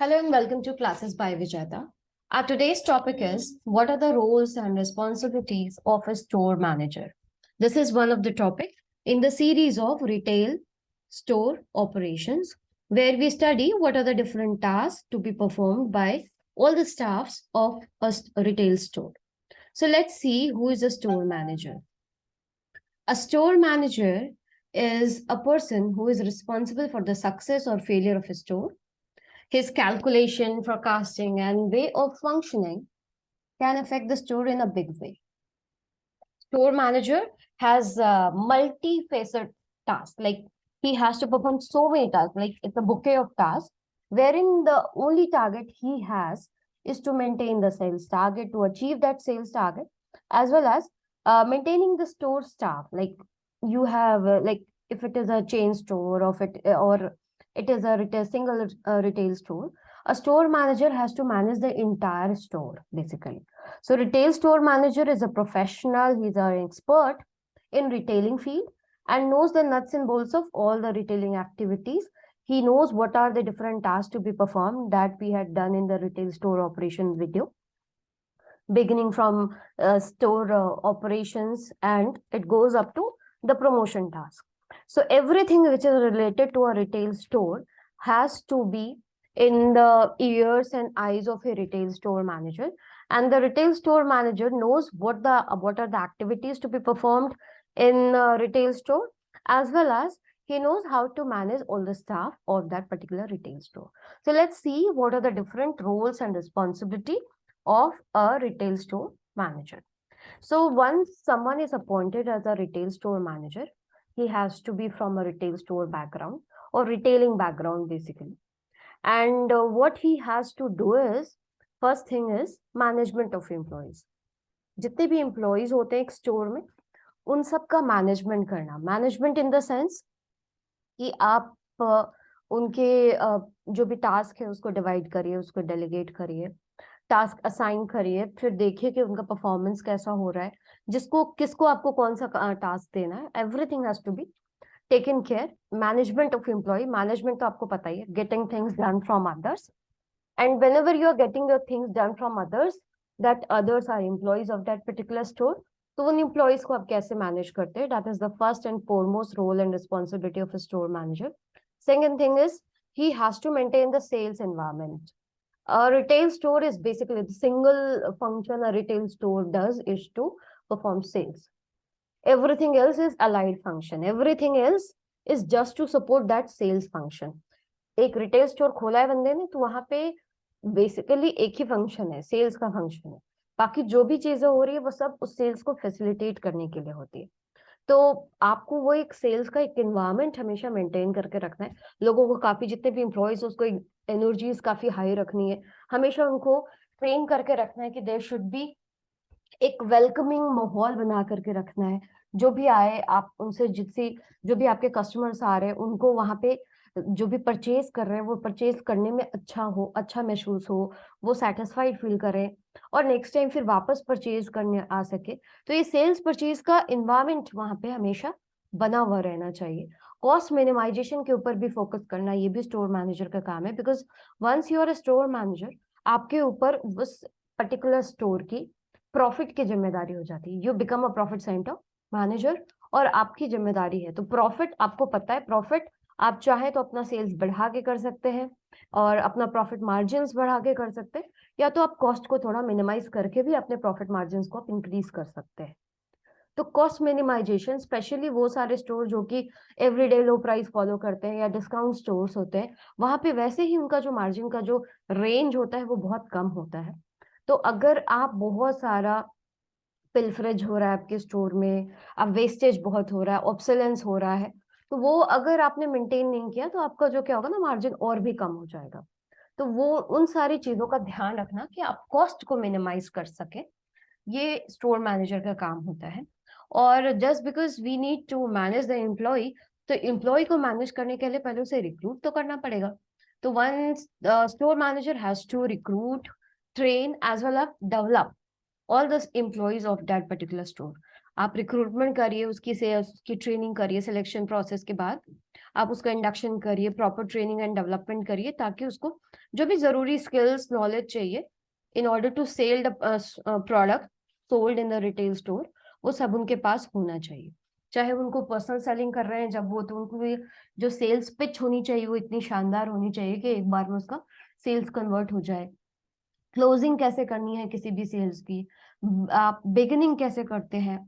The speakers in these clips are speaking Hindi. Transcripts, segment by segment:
Hello and welcome to Classes by Vijayata. Our today's topic is what are the roles and responsibilities of a store manager? This is one of the topic in the series of retail store operations where we study what are the different tasks to be performed by all the staffs of a retail store. So let's see who is a store manager. A store manager is a person who is responsible for the success or failure of a store. His calculation, forecasting, and way of functioning can affect the store in a big way. Store manager has multi-facet tasks. Like he has to perform so many tasks. Like it's a bouquet of tasks, wherein the only target he has is to maintain the sales target, to achieve that sales target, as well as maintaining the store staff. Like you have, like if it is a chain store, or it is a single retail store, a store manager has to manage the entire store basically. So retail store manager is a professional, he's an expert in retailing field and knows the nuts and bolts of all the retailing activities. He knows what are the different tasks to be performed that we had done in the retail store operation video, beginning from store operations, and it goes up to the promotion task. So everything which is related to a retail store has to be in the ears and eyes of a retail store manager, and the retail store manager knows what are the activities to be performed in retail store, as well as he knows how to manage all the staff of that particular retail store. So let's see what are the different roles and responsibility of a retail store manager. So once someone is appointed as a retail store manager, he has to be from a retail store background or retailing background basically. And what he has to do is, first thing is management of employees. जितने भी employees होते हैं एक store में, उन सब का management करना. Management in the sense कि आप उनके जो भी टास्क है उसको डिवाइड करिए, उसको डेलीगेट करिए, टास्क असाइन करिए, फिर देखिए कि उनका परफॉर्मेंस कैसा हो रहा है, जिसको किसको आपको कौन सा टास्क देना है. Everything has to be taken care. Management of employ, management तो आपको पता ही है, getting things done from others, and whenever you are getting your things done from others, that others are employees of that particular store, तो उन एम्प्लॉयज को आप कैसे मैनेज करते हैं, that is the first and foremost role and responsibility of a store manager. Second thing is he has to maintain the sales environment. A retail store is basically the single function a retail store does is to perform sales. Everything else is allied function. Everything else is just to support that sales function. एक रिटेल स्टोर खोला है बंदे ने तो वहां पे बेसिकली एक ही फंक्शन है, सेल्स का फंक्शन है. बाकी जो भी चीजें हो रही है वो सब उस सेल्स को फैसिलिटेट करने के लिए होती है. तो आपको वो एक सेल्स का एक एनवायरनमेंट हमेशा मेंटेन करके रखना है. लोगों को काफी, जितने भी एम्प्लॉयज उसको एनर्जीज काफी हाई रखनी है. हमेशा उनको ट्रेन करके रखना है कि देयर शुड बी एक वेलकमिंग माहौल बना करके रखना है. जो भी आए आप उनसे, जिससे जो भी आपके कस्टमर्स आ रहे हैं उनको वहां पे जो भी परचेज कर रहे हैं वो परचेज करने में अच्छा हो, अच्छा महसूस हो, वो सेटिस्फाइड फील करें और नेक्स्ट टाइम फिर वापस परचेज करने आ सके. तो ये सेल्स परचेज का इन्वायरमेंट वहां पे हमेशा बना हुआ रहना चाहिए. कॉस्ट मिनिमाइजेशन के ऊपर भी फोकस करना ये भी स्टोर मैनेजर का काम है, because once you are a store manager, आपके ऊपर उस पर्टिकुलर स्टोर की प्रॉफिट की जिम्मेदारी हो जाती है. You become a profit centre manager और आपकी जिम्मेदारी है. तो प्रॉफिट आपको पता है, प्रॉफिट आप चाहे तो अपना सेल्स बढ़ा के कर सकते हैं और अपना प्रॉफिट मार्जिन बढ़ा के कर सकते हैं, या तो आप कॉस्ट को थोड़ा मिनिमाइज करके भी अपने प्रॉफिट मार्जिन को आप इंक्रीज कर सकते हैं. तो कॉस्ट मिनिमाइजेशन स्पेशली वो सारे स्टोर जो कि एवरीडे लो प्राइस फॉलो करते हैं या डिस्काउंट स्टोर्स होते हैं, वहां पे वैसे ही उनका जो मार्जिन का जो रेंज होता है वो बहुत कम होता है. तो अगर आप बहुत सारा पिलफरेज हो रहा है आपके स्टोर में, अब वेस्टेज बहुत हो रहा है, ऑब्सोलेंस हो रहा है, तो वो अगर आपने मेंटेन नहीं किया तो आपका जो क्या होगा ना, मार्जिन और भी कम हो जाएगा. तो वो उन सारी चीजों का ध्यान रखना कि आप कॉस्ट को मिनिमाइज कर सके, ये स्टोर मैनेजर का काम होता है. और just because we need to manage the employ, तो एम्प्लॉय को मैनेज करने के लिए पहले उसे रिक्रूट तो करना पड़ेगा. तो one store manager has to recruit, train as well as develop all the employees of that particular store. आप रिक्रूटमेंट करिए, उसकी ट्रेनिंग करिए, सिलेक्शन प्रोसेस के बाद आप उसका इंडक्शन करिए, प्रॉपर ट्रेनिंग एंड डेवलपमेंट करिए, ताकि उसको जो भी जरूरी स्किल्स नॉलेज चाहिए in order to sell the product sold in the retail store, वो सब उनके पास होना चाहिए। चाहे उनको पर्सनल सेलिंग कर रहे हैं जब वो, तो उनको जो सेल्स पिच होनी चाहिए वो इतनी शानदार होनी चाहिए कि एक बार में उसका सेल्स कन्वर्ट हो जाए। क्लोजिंग कैसे करनी है किसी भी सेल्स की, आप बिगिनिंग कैसे करते हैं,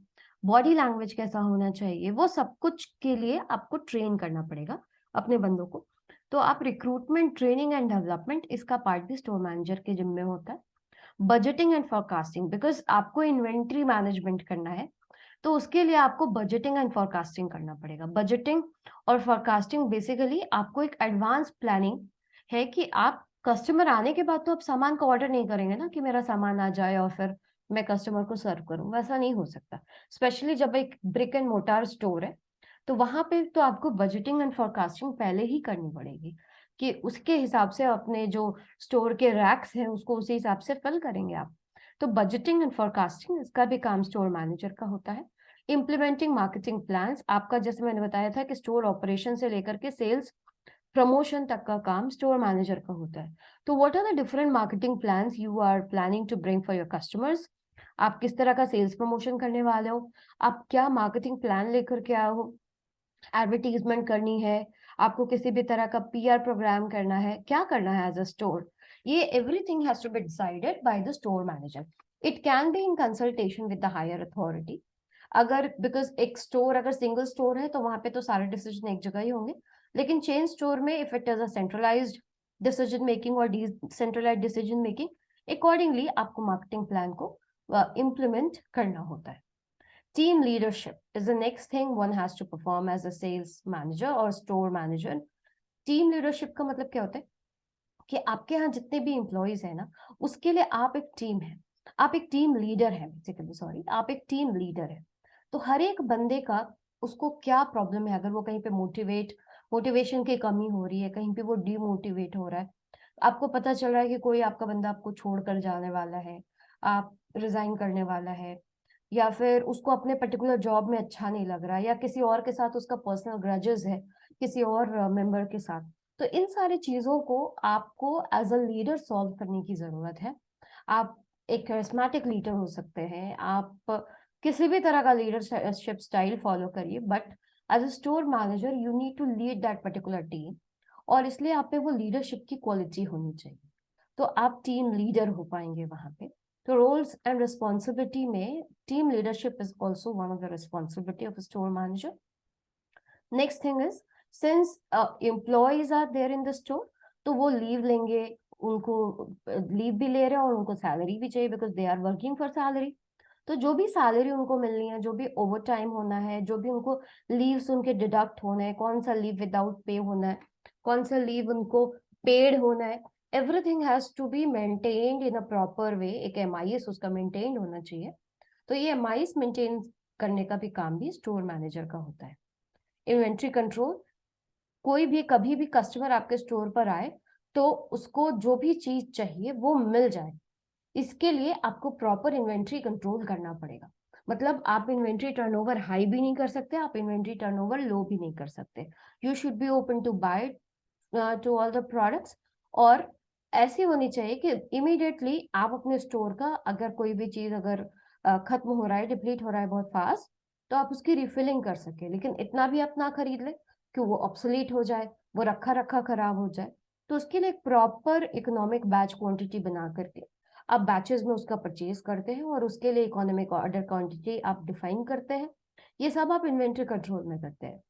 बॉडी लैंग्वेज कैसा होना चाहिए, वो सब कुछ के लिए आपको ट्रेन करना पड़ेगा अपने बंदों को। तो आप रिक्रूटमेंट, ट्रेनिंग एंड डेवलपमेंट, इसका पार्ट भी स्टोर मैनेजर के जिम्मे होता है। बजटिंग एंड फोरकास्टिंग, बिकॉज आपको इन्वेंट्री मैनेजमेंट करना है, तो उसके लिए आपको बजटिंग एंड फोरकास्टिंग करना पड़ेगा। बजटिंग और फोरकास्टिंग बेसिकली आपको एक एडवांस प्लानिंग है कि आप कस्टमर आने के बाद तो आप सामान का ऑर्डर नहीं करेंगे ना कि मेरा सामान आ जाए और फिर मैं कस्टमर को सर्व करूं, वैसा नहीं हो सकता। स्पेशली जब एक ब्रिक एंड मोटार स्टोर है, तो वहां पे तो आपको बजटिंग एंड फोरकास्टिंग पहले ही करनी पड़ेगी कि उसके हिसाब से अपने जो स्टोर के रैक्स हैं उसको उसी हिसाब से फिल करेंगे आप। तो बजटिंग एंड फोरकास्टिंग, इसका भी काम स्टोर मैनेजर का होता है। इम्प्लीमेंटिंग मार्केटिंग प्लान्स, आपका जैसे मैंने बताया था कि स्टोर ऑपरेशन से लेकर के सेल्स प्रमोशन तक का काम स्टोर मैनेजर का होता है। तो what are the different marketing plans you are planning to bring for your customers? आप किस तरह का सेल्स प्रमोशन करने वाले हो, आप क्या मार्केटिंग प्लान लेकर के आए हो, एडवर्टीजमेंट करनी है, आपको किसी भी तरह का पीआर प्रोग्राम करना है, क्या करना है एज अ स्टोर, ये everything has to be decided by the store manager. It can be in consultation with the higher authority. अगर बिकॉज एक स्टोर अगर सिंगल स्टोर है तो वहां पे तो सारे डिसीजन एक जगह ही होंगे, लेकिन चेन स्टोर में if it is a centralised decision making और डिसेंट्रलाइज्ड डिसीजन मेकिंग, अकॉर्डिंगली आपको मार्केटिंग प्लान को इम्प्लीमेंट करना होता है। Team leadership is the next thing one has to perform as a sales manager or store manager. Team leadership का मतलब क्या होता है कि आपके यहाँ जितने भी एम्प्लॉयज है ना, उसके लिए आप एक टीम है, आप एक टीम लीडर है, बेसिकली सॉरी, आप एक टीम लीडर है। तो हर एक बंदे का उसको क्या प्रॉब्लम है, अगर वो कहीं पे मोटिवेशन की कमी हो रही है, कहीं पे वो डीमोटिवेट हो रहा है, आपको पता चल रहा है कि कोई आपका बंदा आपको छोड़कर जाने वाला है, आप रिजाइन करने वाला है, या फिर उसको अपने पर्टिकुलर जॉब में अच्छा नहीं लग रहा है, या किसी और के साथ उसका पर्सनल ग्रजेस है किसी और मेंबर के साथ, तो इन सारी चीजों को आपको एज अ लीडर सॉल्व करने की जरूरत है। आप एक करिस्मेटिक लीडर हो सकते हैं, आप किसी भी तरह का लीडरशिप स्टाइल फॉलो करिए, but as a store manager you need to lead that particular team, और इसलिए आप पे वो लीडरशिप की क्वालिटी होनी चाहिए, तो आप टीम लीडर हो पाएंगे वहां पे। तो रोल्स एंड रिस्पॉन्सिबिलिटी में team leadership is also one of the responsibility of store manager. Next thing is, since employees are there in the store, तो वो लीव लेंगे, उनको लीव भी ले रहे हैं और उनको सैलरी भी चाहिए because they are working for salary. तो जो भी सैलरी उनको मिलनी है, जो भी ओवर टाइम होना है, जो भी उनको लीव्स उनके डिडक्ट होना है, कौन सा लीव विदाउट पे होना है, कौन सा लीव उनको पेड होना है, everything has to be maintained in a proper way. एक एमआईएस उसका मेंटेन्ड होना चाहिए। तो ये एमआईएस मेंटेन करने का भी काम भी स्टोर मैनेजर का होता है। इन्वेंट्री कंट्रोल, कोई भी कभी भी कस्टमर आपके स्टोर पर आए तो उसको जो भी चीज चाहिए वो मिल जाए, इसके लिए आपको प्रॉपर इन्वेंट्री कंट्रोल करना पड़ेगा। मतलब आप इन्वेंट्री टर्नओवर हाई भी नहीं कर सकते, आप इन्वेंट्री टर्नओवर लो भी नहीं कर सकते। You should be open to buy to all the products, और ऐसी होनी चाहिए कि इमीडिएटली आप अपने स्टोर का अगर कोई भी चीज अगर खत्म हो रहा है, डिप्लीट हो रहा है बहुत फास्ट, तो आप उसकी रिफिलिंग कर सके, लेकिन इतना भी आप ना खरीद ले कि वो ऑब्सोलीट हो जाए, वो रखा रखा खराब हो जाए। तो उसके लिए एक प्रॉपर इकोनॉमिक बैच क्वांटिटी बना करके आप बैचेस में उसका परचेज करते हैं, और उसके लिए इकोनॉमिक ऑर्डर क्वांटिटी आप डिफाइन करते हैं। ये सब आप इन्वेंट्री कंट्रोल में करते हैं।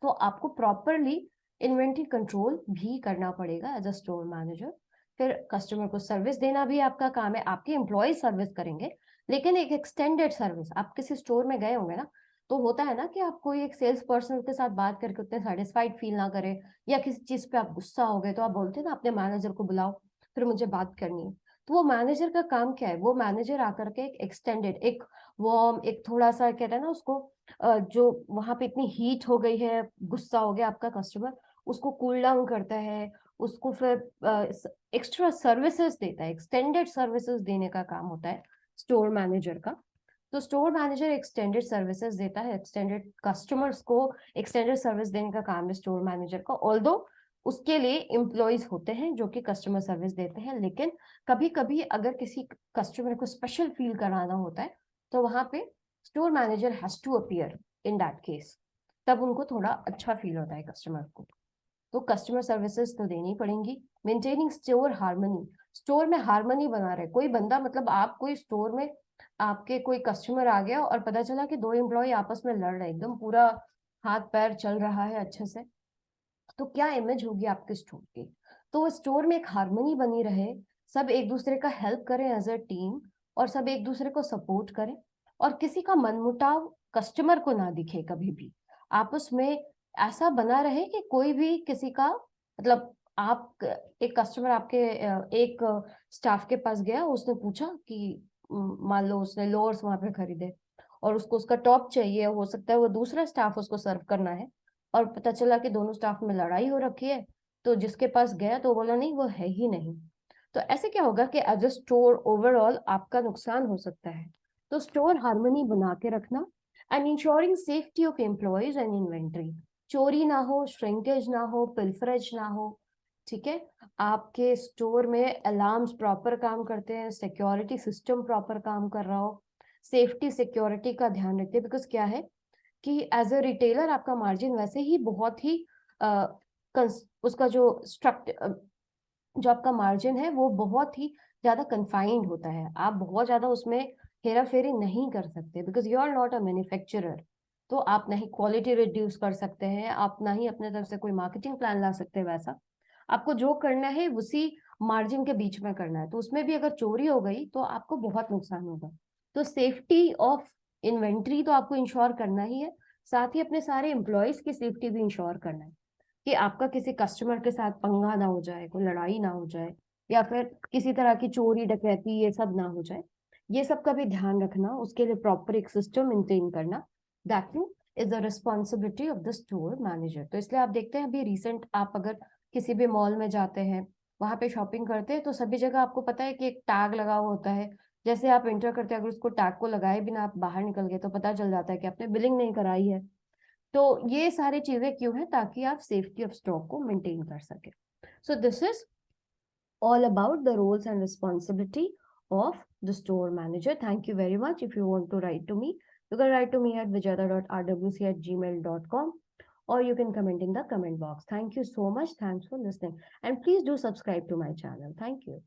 तो आपको प्रॉपरली इन्वेंट्री कंट्रोल भी करना पड़ेगा एज अ स्टोर मैनेजर। फिर कस्टमर को सर्विस देना भी आपका काम है, आपके एम्प्लॉय सर्विस करेंगे, लेकिन एक एक्सटेंडेड सर्विस। आप किसी स्टोर में गए होंगे ना, तो होता है ना कि आप कोई एक सेल्स पर्सन के साथ बात करके उतने सेटिस्फाइड फील ना करें, या किसी चीज पे आप गुस्सा हो गए, तो आप बोलते हैं ना अपने मैनेजर को बुलाओ, फिर मुझे बात करनी है। तो वो मैनेजर का काम क्या है, वो मैनेजर आकर के एक एक्सटेंडेड, एक वार्म, एक थोड़ा सा कहते हैं ना उसको, जो वहां पे इतनी हीट हो गई है, गुस्सा हो गया आपका कस्टमर, उसको कूल डाउन करता है, उसको फिर एक्स्ट्रा सर्विसेज देता है, एक्सटेंडेड सर्विसेज देने का काम होता है स्टोर मैनेजर का। तो स्टोर मैनेजर एक्सटेंडेड सर्विसेज देता है, एक्सटेंडेड कस्टमर्स को एक्सटेंडेड सर्विस देने का काम है स्टोर मैनेजर का। ऑल्दो उसके लिए एम्प्लॉयज होते हैं जो कि कस्टमर सर्विस देते हैं, लेकिन कभी कभी अगर किसी कस्टमर को स्पेशल फील कराना होता है तो वहां पे store manager has to appear in that case, तब उनको थोड़ा अच्छा फील होता है कस्टमर को। तो कस्टमर सर्विसेज तो देनी पड़ेंगी। मेंटेनिंग स्टोर हार्मनी, स्टोर में हार्मनी बना रहे। कोई बंदा मतलब आप कोई स्टोर में आपके कोई कस्टमर आ गया और पता चला कि दो एम्प्लॉय आपस में लड़ रहे, एकदम पूरा हाथ पैर चल रहा है अच्छे से, तो क्या इमेज होगी आपके स्टोर की। तो स्टोर में एक हार्मनी बनी रहे, सब एक दूसरे का हेल्प करें एज अ टीम, और सब एक दूसरे को सपोर्ट करें, और किसी का मनमुटाव कस्टमर को ना दिखे कभी भी। आपस में ऐसा बना रहे कि कोई भी किसी का मतलब, आप एक कस्टमर आपके एक स्टाफ के पास गया, उसने पूछा कि मान लो उसने लोअर्स वहां पे खरीदे और उसको उसका टॉप चाहिए, हो सकता है वो दूसरा स्टाफ उसको सर्व करना है, और पता चला कि दोनों स्टाफ में लड़ाई हो रखी है, तो जिसके पास गया तो बोला नहीं वो है ही नहीं। तो ऐसे क्या होगा कि एज अ स्टोर ओवरऑल आपका नुकसान हो सकता है। तो स्टोर हार्मनी बना के रखना and ensuring safety of employees and inventory, चोरी ना हो, श्रिंकेज ना हो, पिल्फरेज ना हो। ठीक है, आपके स्टोर में अलार्म्स प्रॉपर काम करते हैं, सिक्योरिटी सिस्टम प्रॉपर काम कर रहा हो, सेफ्टी सिक्योरिटी का ध्यान रखिए। बिकॉज क्या है कि एज अ रिटेलर आपका मार्जिन वैसे ही बहुत ही उसका जो स्ट्रक्चर, जो आपका मार्जिन है वो बहुत ही ज्यादा कन्फाइंड होता है। आप बहुत ज्यादा उसमें हेरा फेरी नहीं कर सकते, because you are not a manufacturer. तो आप नहीं क्वालिटी रिड्यूस कर सकते हैं, आप ना ही अपने तरफ से कोई मार्केटिंग प्लान ला सकते हैं। वैसा आपको जो करना है उसी मार्जिन के बीच में करना है, तो उसमें भी अगर चोरी हो गई तो आपको बहुत नुकसान होगा। तो सेफ्टी ऑफ इन्वेंट्री तो आपको इंश्योर करना ही है, साथ ही अपने सारे एम्प्लॉयज की सेफ्टी भी इंश्योर करना है कि आपका किसी कस्टमर के साथ पंगा ना हो जाए, कोई लड़ाई ना हो जाए, या फिर किसी तरह की चोरी डकैती ये सब ना हो जाए। ये सब का भी ध्यान रखना, उसके लिए प्रॉपर एक सिस्टम मेंटेन करना, that is the responsibility of the store manager. तो इसलिए आप देखते हैं अभी रिसेंट आप अगर किसी भी मॉल में जाते हैं, वहां पे शॉपिंग करते हैं, तो सभी जगह आपको पता है कि एक टैग लगा हुआ होता है। जैसे आप एंटर करते हैं, अगर उसको टैग को लगाए बिना आप बाहर निकल गए तो पता चल जाता है कि आपने बिलिंग नहीं कराई है। तो ये सारी चीजें क्यों है, ताकि आप सेफ्टी ऑफ स्टॉक को मेंटेन कर सके। So this is all about the roles and responsibility of the store manager. Thank you very much. If you want to write to me, you can write to me at vijayada.rwc@gmail.com, or you can comment in the comment box. Thank you so much. Thanks for listening. And please do subscribe to my channel. Thank you.